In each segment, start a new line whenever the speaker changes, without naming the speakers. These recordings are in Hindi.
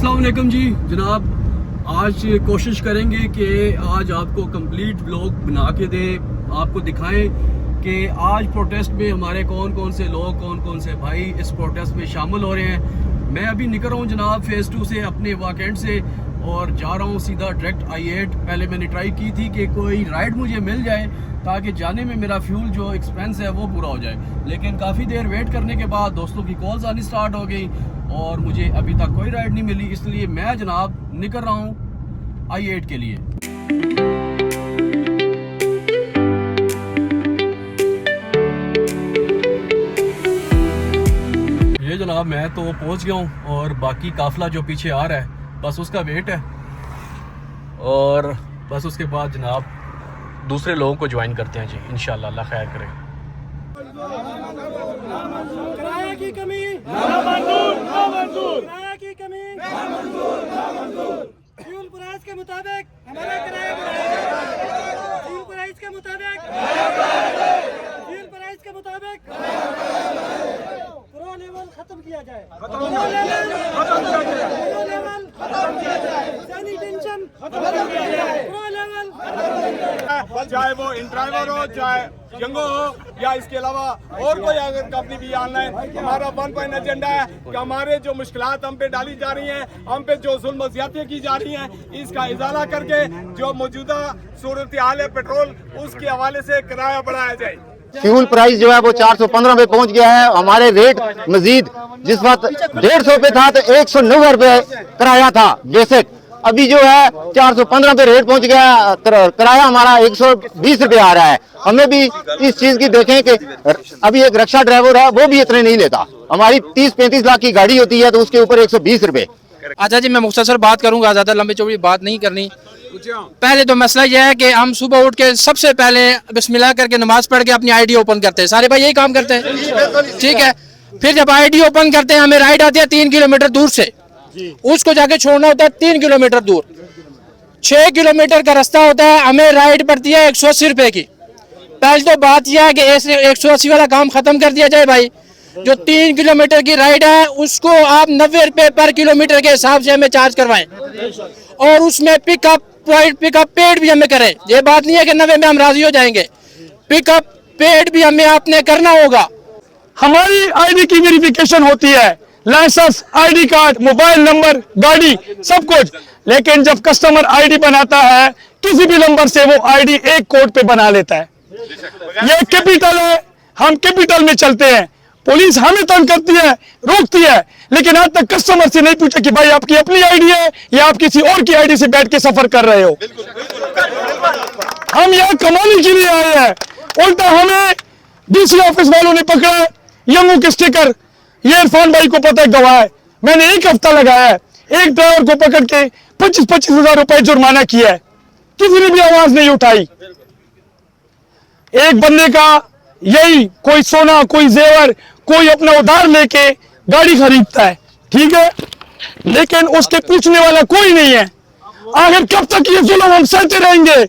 अस्सलाम वालेकुम जी जनाब। आज कोशिश करेंगे कि आज आपको कंप्लीट व्लॉग बना के दें, आपको दिखाएं कि आज प्रोटेस्ट में हमारे कौन कौन से लोग, कौन कौन से भाई इस प्रोटेस्ट में शामिल हो रहे हैं। मैं अभी निकल रहा हूँ जनाब फेज़ 2 से, अपने वाकेंड से, और जा रहा हूँ सीधा डायरेक्ट I8। पहले मैंने ट्राई की थी कि कोई राइड मुझे मिल जाए ताकि जाने में मेरा फ्यूल जो एक्सपेंस है वो पूरा हो जाए, लेकिन काफ़ी देर वेट करने के बाद दोस्तों की कॉल्स आनी स्टार्ट हो गई और मुझे अभी तक कोई राइड नहीं मिली। इसलिए मैं जनाब निकल रहा हूँ I8 के लिए। ये जनाब मैं तो पहुँच गया हूँ और बाकी काफिला जो पीछे आ रहा है बस उसका वेट है, और बस उसके बाद जनाब दूसरे लोगों को ज्वाइन करते हैं जी, इंशाल्लाह अल्लाह खैर करे।
किराए की कमी ना मंजूर, ना मंजूर। किराए की कमी ना मंजूर, ना मंजूर। फ्यूल प्राइस के मुताबिक हमारे किराए बढ़ाए। फ्यूल प्राइस के मुताबिक फ्यूल प्राइस के मुताबिक प्रो लेवल खत्म किया जाए। प्रो लेवल खत्म किया जाए। सैनिटेशन खत्म किया जाए। प्रो लेवल
चाहे वो इंट्राइवर हो, चाहे जंगो हो, या इसके अलावा और कोई अगर कंपनी भी ऑनलाइन, हमारा 1 पॉइंट एजेंडा है कि हमारे जो मुश्किलात हम पे डाली जा रही हैं, हम पे जो जुल्म ज़्यादतियां की जा रही हैं, इसका इजाला करके जो मौजूदा सूरत हाल है पेट्रोल, उसके हवाले से किराया बढ़ाया जाए।
फ्यूल प्राइस जो है वो 415 पे पहुंच गया है। हमारे रेट मजीद जिस वक्त 150 पे था तो 190 रुपए किराया था बेसिक, अभी जो है 415 पे रेट पहुंच गया। किराया हमारा 120 रुपए आ रहा है। हमें भी इस चीज की देखें कि अभी एक रिक्शा ड्राइवर है वो भी इतने नहीं लेता। हमारी 30-35 लाख की गाड़ी होती है तो उसके ऊपर 120 रुपए।
अच्छा जी, मैं मुख्तसर बात करूंगा, ज्यादा लंबी चौड़ी बात नहीं करनी। पहले तो मसला यह है कि हम सुबह उठ के सबसे पहले बिस्मिल्लाह करके नमाज पढ़ के अपनी ID ओपन करते हैं। सारे भाई यही काम करते हैं, ठीक है। फिर जब ID ओपन करते हैं, हमें राइड आती है 3 किलोमीटर दूर से, उसको जाके छोड़ना होता है 3 किलोमीटर दूर। 6 किलोमीटर का रास्ता होता है, हमें राइड पड़ती है 180 रुपए की। पहले तो बात यह है कि ऐसे 180 वाला काम खत्म कर दिया जाए भाई। जो 3 किलोमीटर की राइड है उसको आप 90 रुपए पर किलोमीटर के हिसाब से हमें चार्ज करवाएं, और उसमें पिकअप पेड भी हमें करें। ये बात नहीं है कि 90 में हम राजी हो जाएंगे, पिकअप पेड भी हमें आपने करना होगा।
हमारी ID की वेरिफिकेशन होती है, licence, ID card, mobile number, गाड़ी, सब कुछ। लेकिन जब कस्टमर ID बनाता है किसी भी नंबर से, वो ID एक कोड पे बना लेता है। ये कैपिटल है, हम कैपिटल में चलते हैं। पुलिस हमें तंग करती है, रोकती है, लेकिन आज तक कस्टमर से नहीं पूछा कि भाई आपकी अपनी ID है या आप किसी और की ID से बैठ के सफर कर रहे हो। हम यहाँ कमाने के लिए आए हैं। उल्टा हमें DC ऑफिस वालों ने पकड़ा, यंगू के स्टिकर। ये इरफान भाई को पता है, गवाह है। मैंने 1 हफ्ता लगाया है, एक ड्राइवर को पकड़ के 25-25 हजार रुपए जुर्माना किया है, किसी ने भी आवाज नहीं उठाई। एक बंदे का यही, कोई सोना, कोई जेवर, कोई अपना उधार लेके गाड़ी खरीदता है, ठीक है, लेकिन उसके पूछने वाला कोई नहीं है। आखिर कब तक ये जुल्म हम सहते रहेंगे?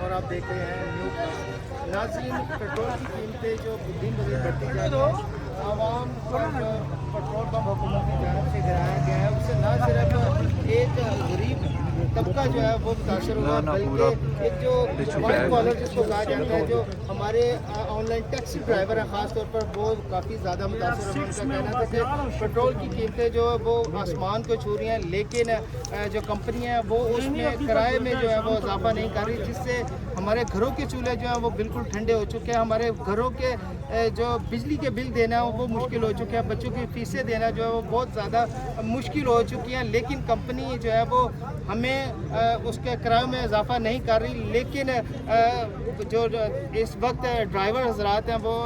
और आप देख रहे हैं न्यू प्लस। नाज़रीन, पेट्रोल की कीमतें जो दिन ब दिन बढ़ती जा रही हैं, आवाम को जो पेट्रोल पंप हुकूमत की जानब से गिराया गया है, उससे न सिर्फ एक गरीब
तबका जो है वो मुतासर हुआ, बल्कि एक जो व्हाइट कॉलर जिसको कहा जाता है, जो हमारे ऑनलाइन टैक्सी ड्राइवर हैं ख़ास तौर पर, वो काफ़ी ज़्यादा मुतासर हुए। उनका कहना था कि पेट्रोल की कीमतें जो है वो आसमान को छू रही हैं, लेकिन जो कंपनियाँ हैं वो उसमें किराए में जो है वो इजाफा नहीं कर रही, जिससे हमारे घरों के चूल्हे जो हैं वो बिल्कुल ठंडे हो चुके हैं। हमारे घरों के जो बिजली के बिल देना है वो मुश्किल हो चुके हैं, बच्चों की फीसें देना जो है वो बहुत ज़्यादा मुश्किल हो चुकी हैं। लेकिन कंपनी जो है वो हमें उसके किराए में इजाफा नहीं कर रही। लेकिन जो इस वक्त ड्राइवर हजरात हैं वो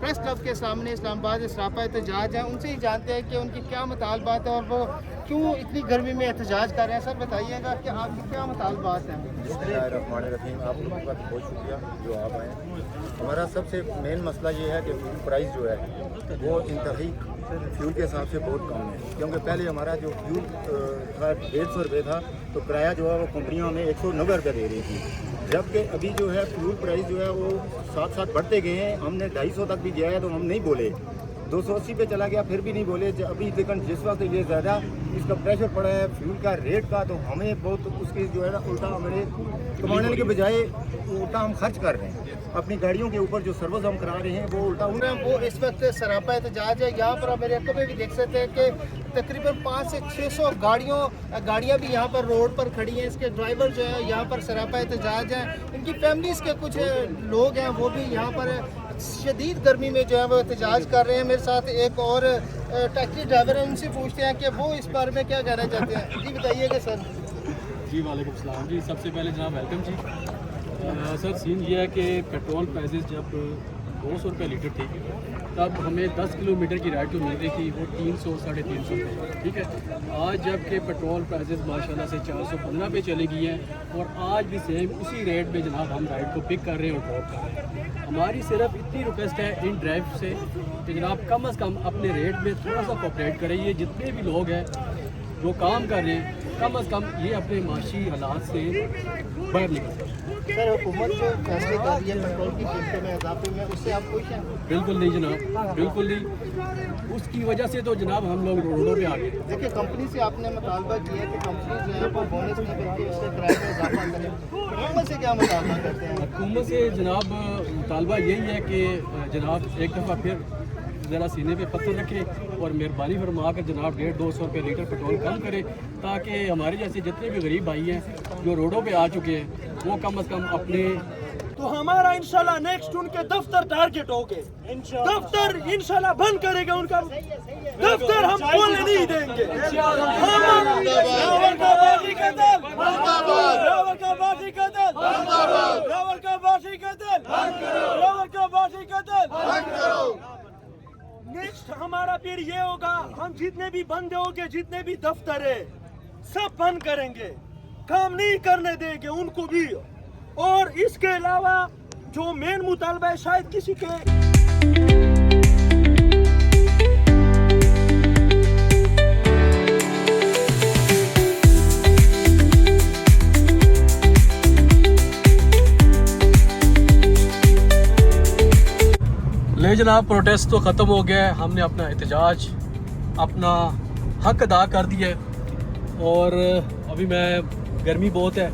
प्रेस क्लब के सामने इस्लामाबाद सरापा एहतजाज है, उनसे ही जानते हैं कि उनकी क्या मुतालबात है और वो क्यों इतनी गर्मी में एहतजाज कर रहे हैं। सर बताइएगा कि आपकी क्या मुतालबात हैं।
बिस्मिल्लाहिर्रहमानिर्रहीम, आप लोगों का बहुत शुक्रिया जो आप आए। हमारा सबसे मेन मसला ये है कि फ्यूल प्राइस जो है वो इंतहाई फ्यूल के हिसाब से बहुत कम है, क्योंकि पहले हमारा जो फ्यूल था 150 रुपये था, तो किराया जो है वो कंपनियों में 190 रुपये दे रही थी, जबकि अभी जो है फ्यूल प्राइस जो है वो साथ साथ बढ़ते गए हैं। हमने 250 तक भी गया है तो हम नहीं बोले, 280 पे चला गया फिर भी नहीं बोले। अभी लेकिन जिस वक्त ये ज़्यादा इसका प्रेशर पड़ा है फ्यूल का रेट का, तो हमें बहुत उसकी जो है ना उल्टा हमारे कमाने के बजाय उल्टा हम खर्च कर रहे हैं अपनी गाड़ियों के ऊपर। जो सर्विस हम करा रहे हैं वो उल्टा
वो इस वक्त सरापा एहतजाज है। यहाँ पर आप मेरे अक्ल में भी देख सकते हैं कि तकरीबन 500 से 600 गाड़ियाँ भी यहाँ पर रोड पर खड़ी हैं। इसके ड्राइवर जो है यहाँ पर सरापा एहतजाज हैं, इनकी फैमिलीज़ के कुछ लोग हैं वो भी यहाँ पर शदीद गर्मी में जो है वो एहतजाज कर रहे हैं। मेरे साथ एक और टैक्सी ड्राइवर है, उनसे पूछते हैं कि वो इस बारे में क्या कहना चाहते हैं। जी बताइएगा सर।
जी वालेकुम सलाम जी, सबसे पहले जनाब वेलकम जी। सर सीन ये है कि पेट्रोल प्राइसेस जब 200 रुपये लीटर थी तब हमें 10 किलोमीटर की राइड जो मिल रही थी वो 300 साढ़े 300 रुपये, ठीक है। आज जब के पेट्रोल प्राइसेस माशाल्लाह से 415 पे चली गई हैं और आज भी सेम उसी रेट में जनाब हम राइड को पिक कर रहे हैं और ड्रॉप कर रहे हैं। हमारी सिर्फ इतनी रिक्वेस्ट है इन ड्राइव से कि जनाब कम अज़ कम अपने रेट में थोड़ा सा कोऑपरेट करें। ये जितने भी लोग हैं जो काम कर रहे हैं कम अज़ कम ये अपने माशी हालात से बाहर निकलें।
सर हुकूमत जो फैसले कर रही है पेट्रोल की कीमतों में इजाफे में, उससे आप खुश हैं?
बिल्कुल नहीं जनाब, बिल्कुल नहीं। उसकी वजह से तो जनाब हम लोग रोडों पे आ गए।
देखिए कंपनी से आपने मुतालबा किया है कि कंपनी जो है वो बोनस नहीं करके उसके किराए में इजाफा करे, हुकूमत से क्या मुतालबा करते हैं?
हुकूमत से जनाब मुतालबा यही है कि जनाब एक दफ़ा फिर ज़रा सीने पे पत्थर रखें और मेहरबानी फरमा कर जनाब 150-200 रुपये लीटर पेट्रोल कम करें, ताकि हमारे जैसे जितने भी गरीब भाई हैं जो रोडों पे आ चुके हैं वो कम अज़ कम अपने।
तो हमारा इंशाल्लाह नेक्स्ट उनके दफ्तर टारगेट होंगे, दफ्तर इंशाल्लाह बंद करेगा उनका दफ्तर, हम खोलने नहीं देंगे। रावल का बाजी का दल, रावल का बाजी का दल, रावल का बाजी का दल, रावल का बाजी का दल। नेक्स्ट हमारा फिर ये होगा, हम जितने भी बंदे होंगे, जितने भी दफ्तर है सब बंद करेंगे, काम नहीं करने देंगे उनको भी। और इसके अलावा जो मेन मुतालबा है शायद किसी के
ले जनाब प्रोटेस्ट तो ख़त्म हो गया है, हमने अपना एहतजाज अपना हक अदा कर दिया है और अभी मैं गर्मी बहुत है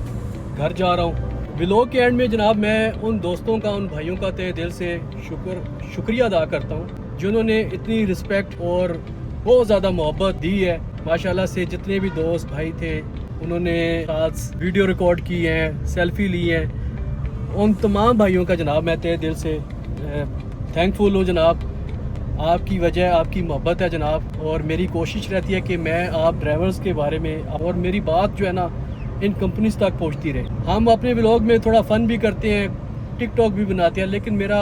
घर जा रहा हूँ। व्लॉग के एंड में जनाब मैं उन दोस्तों का, उन भाइयों का तहे दिल से शुक्रिया अदा करता हूँ जिन्होंने इतनी रिस्पेक्ट और बहुत ज़्यादा मोहब्बत दी है। माशाल्लाह से जितने भी दोस्त भाई थे उन्होंने साथ वीडियो रिकॉर्ड की हैं, सेल्फी ली हैं, उन तमाम भाइयों का जनाब मैं तहे दिल से थैंकफुल हूँ जनाब। आपकी वजह आपकी मोहब्बत है जनाब, और मेरी कोशिश रहती है कि मैं आप ड्राइवर्स के बारे में और मेरी बात जो है ना इन कंपनीज तक पहुंचती रहे। हम अपने व्लॉग में थोड़ा फ़न भी करते हैं, टिकटॉक भी बनाते हैं, लेकिन मेरा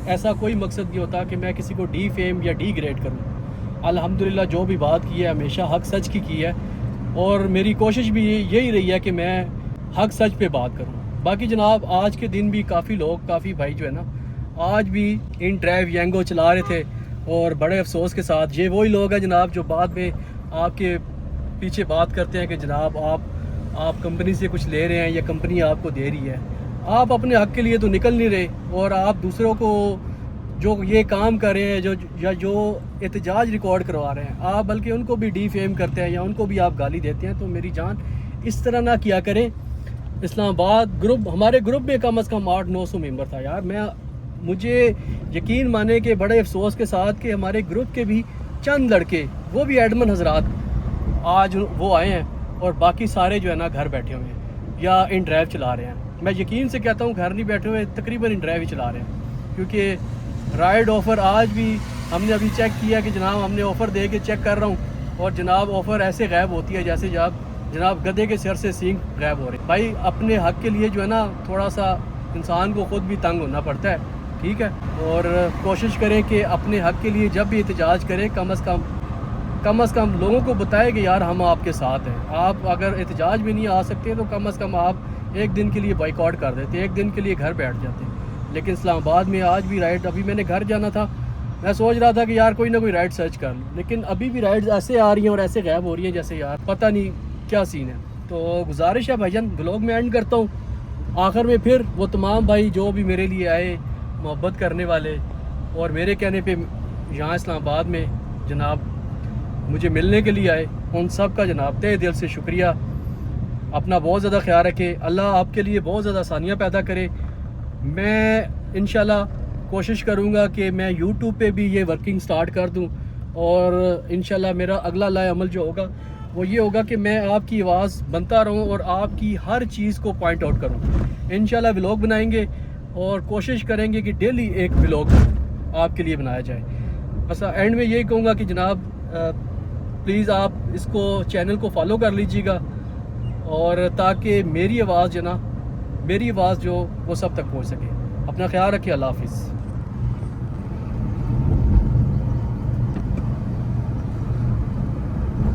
ऐसा कोई मकसद नहीं होता कि मैं किसी को डी फेम या डी ग्रेड करूं। अल्हम्दुलिल्लाह जो भी बात की है हमेशा हक सच की है और मेरी कोशिश भी यही रही है कि मैं हक सच पे बात करूं। बाकी जनाब आज के दिन भी काफ़ी लोग, काफ़ी भाई जो है ना आज भी इन ड्राइव यंगो चला रहे थे और बड़े अफसोस के साथ ये वही लोग हैं जनाब जो बाद में आपके पीछे बात करते हैं कि जनाब आप कंपनी से कुछ ले रहे हैं या कंपनी आपको दे रही है। आप अपने हक के लिए तो निकल नहीं रहे और आप दूसरों को जो ये काम कर रहे हैं जो एहतजाज रिकॉर्ड करवा रहे हैं आप बल्कि उनको भी डी फेम करते हैं या उनको भी आप गाली देते हैं। तो मेरी जान इस तरह ना किया करें। इस्लामाबाद ग्रुप, हमारे ग्रुप में कम से कम 800-900 मेंबर था यार। मुझे यकीन माने कि बड़े अफसोस के साथ कि हमारे ग्रुप के भी चंद लड़के, वो भी एडमन हजरात, आज वो आए हैं और बाकी सारे जो है ना घर बैठे हुए हैं या इन ड्राइव चला रहे हैं। मैं यकीन से कहता हूँ घर नहीं बैठे हुए, तकरीबन इन ड्राइव ही चला रहे हैं, क्योंकि राइड ऑफ़र आज भी हमने अभी चेक किया कि जनाब हमने ऑफ़र दे के चेक कर रहा हूँ और जनाब ऑफ़र ऐसे गायब होती है जैसे जनाब गधे के सिर से सींग गायब हो रहे। भाई अपने हक़ के लिए जो है ना थोड़ा सा इंसान को ख़ुद भी तंग होना पड़ता है, ठीक है। और कोशिश करें कि अपने हक़ के लिए जब भी एहतजाज करें कम से कम लोगों को बताएं कि यार हम आपके साथ हैं। आप अगर एहतजाज भी नहीं आ सकते तो कम से कम आप एक दिन के लिए बाइकआउट कर देते, एक दिन के लिए घर बैठ जाते। लेकिन इस्लामाबाद में आज भी राइड, अभी मैंने घर जाना था, मैं सोच रहा था कि यार कोई ना कोई राइड सर्च कर लूँ, लेकिन अभी भी राइड्स ऐसे आ रही हैं और ऐसे गायब हो रही हैं जैसे यार पता नहीं क्या सीन है। तो गुजारिश है भाईजान, ब्लॉग में एंड करता हूँ। आखिर में फिर वो तमाम भाई जो भी मेरे लिए आए, मोहब्बत करने वाले और मेरे कहने पे यहाँ इस्लामाबाद में जनाब मुझे मिलने के लिए आए, उन सब का जनाब तहे दिल से शुक्रिया। अपना बहुत ज़्यादा ख्याल रखें, अल्लाह आपके लिए बहुत ज़्यादा आसानियाँ पैदा करे। मैं इंशाल्लाह कोशिश करूँगा कि मैं यूट्यूब पे भी ये वर्किंग स्टार्ट कर दूँ और इंशाल्लाह मेरा अगला लाए अमल जो होगा वो ये होगा कि मैं आपकी आवाज़ बनता रहूँ और आपकी हर चीज़ को पॉइंट आउट करूँ। इंशाल्लाह व्लॉग बनाएंगे और कोशिश करेंगे कि डेली एक व्लॉग आपके लिए बनाया जाए। बस एंड में यही कहूँगा कि जनाब प्लीज़ आप इसको चैनल को फॉलो कर लीजिएगा और ताकि मेरी आवाज़ जो वो सब तक पहुँच सके। अपना ख्याल रखिए, अल्लाह हाफिज़।